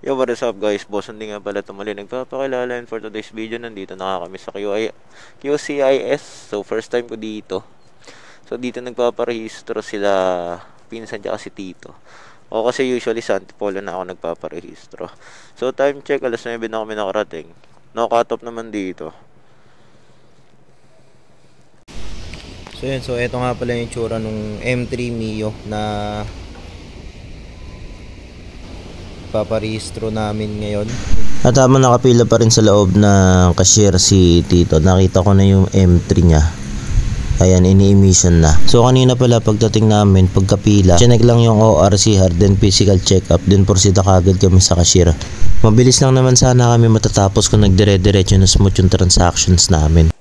Yo, what is up guys? Boss, hindi nga pala tumali nagpapakilala, and for today's video, nandito na kami sa QCIS. So, first time ko dito. So, dito nagpaparehistro sila pinsan tsaka si Tito. O kasi usually sa Antipolo na ako nagpaparehistro. So, time check, alas 9 na kami nakarating. No cut off naman dito. So yun, so eto nga pala yung tsura nung M3 Mio na paparehistro namin ngayon. At habang nakapila pa rin sa loob ng cashier si Tito, nakita ko na yung M3 niya. Ayan, ini-emission na. So kanina pala pagdating namin, pagkapila, chinek lang yung ORCR, then physical check-up, then proceed kagad kami sa cashier. Mabilis lang naman sana kami matatapos kung nagdire-diretso na smooth yung transactions namin.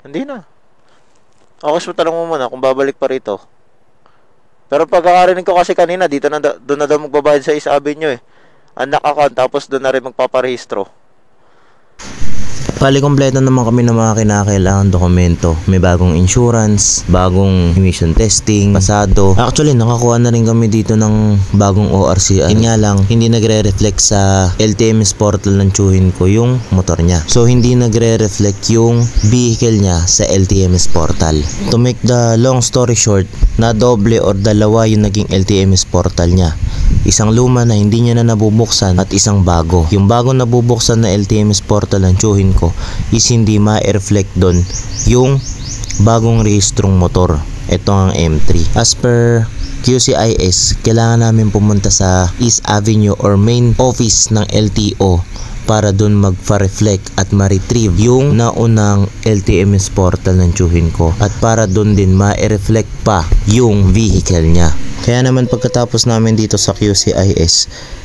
Hindi na. Hospital mo muna kung babalik pa rito. Pero pagkakarinig ko kasi kanina, dito na doon na daw magbabayad sa East Avenue Anak account, tapos doon na rin magpaparehistro. Bali, kompleto naman kami ng mga kinakailangan dokumento. May bagong insurance, bagong emission testing, pasado. Actually, nakakuha na rin kami dito ng bagong ORCR. Yun nga lang, hindi nagre-reflect sa LTMS portal ng tsuhin ko yung motor niya. So, hindi nagre-reflect yung vehicle niya sa LTMS portal. To make the long story short, na doble or dalawa yung naging LTMS portal niya. Isang luma na hindi niya na nabubuksan at isang bago. Yung bago nabubuksan na LTMS portal ng tsuhin ko is hindi ma-reflect doon yung bagong rehistrong motor. Ito ang M3. As per QCIS, kailangan namin pumunta sa East Avenue or main office ng LTO para doon magpa-reflect at ma-retrieve yung naunang LTMS portal ng tsuhin ko at para doon din ma-reflect pa yung vehicle niya. Kaya naman pagkatapos namin dito sa QCIS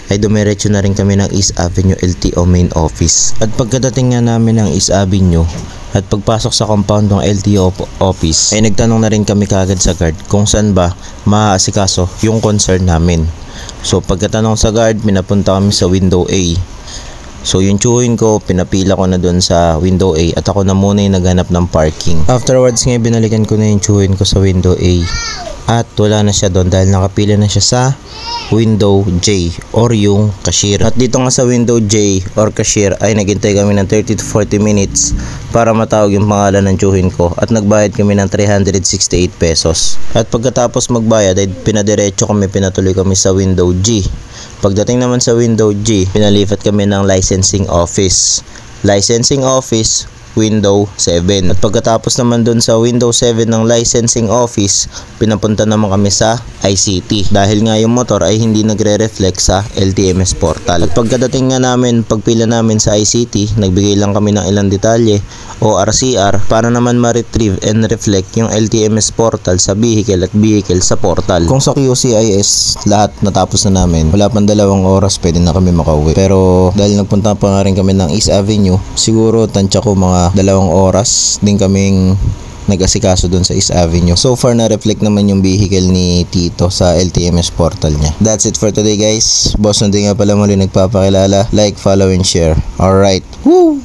ay dumiretso na rin kami ng East Avenue LTO main office. At pagkadating nga namin ng East Avenue at pagpasok sa compound ng LTO office ay nagtanong na rin kami kagad sa guard kung saan ba maaasikaso yung concern namin. So pagkatanong sa guard, pinapunta kami sa window A. So yung tsuhin ko, pinapila ko na doon sa window A at ako na muna yung naghanap ng parking. Afterwards nga, binalikan ko na yung tsuhin ko sa window A at wala na siya doon dahil nakapila na siya sa window J or yung cashier. At dito nga sa window J or cashier ay naghintay kami ng 30 to 40 minutes para matawag yung pangalan ng tsuhin ko at nagbayad kami ng 368 pesos. At pagkatapos magbayad ay pinatuloy kami sa window G. Pagdating naman sa window G, pinalipat kami ng licensing office. Licensing office, window 7. At pagkatapos naman dun sa window 7 ng licensing office, pinapunta naman kami sa ICT dahil nga yung motor ay hindi nagre-reflect sa LTMS portal. At pagkadating nga namin, pagpila namin sa ICT, nagbigay lang kami ng ilang detalye o RCR para naman ma-retrieve and reflect yung LTMS portal sa vehicle at vehicle sa portal. Kung sa QCIS lahat natapos na namin, wala pang 2 oras pwede na kami makauwi. Pero dahil nagpunta pa nga rin kami ng East Avenue, siguro tansya ko mga 2 oras din kaming nag-asikaso dun sa East Avenue. So far na-reflect naman yung vehicle ni Tito sa LTMS portal niya. That's it for today guys. Boss, hindi nga pala muli nagpapakilala. Like, follow, and share. Alright. Woo!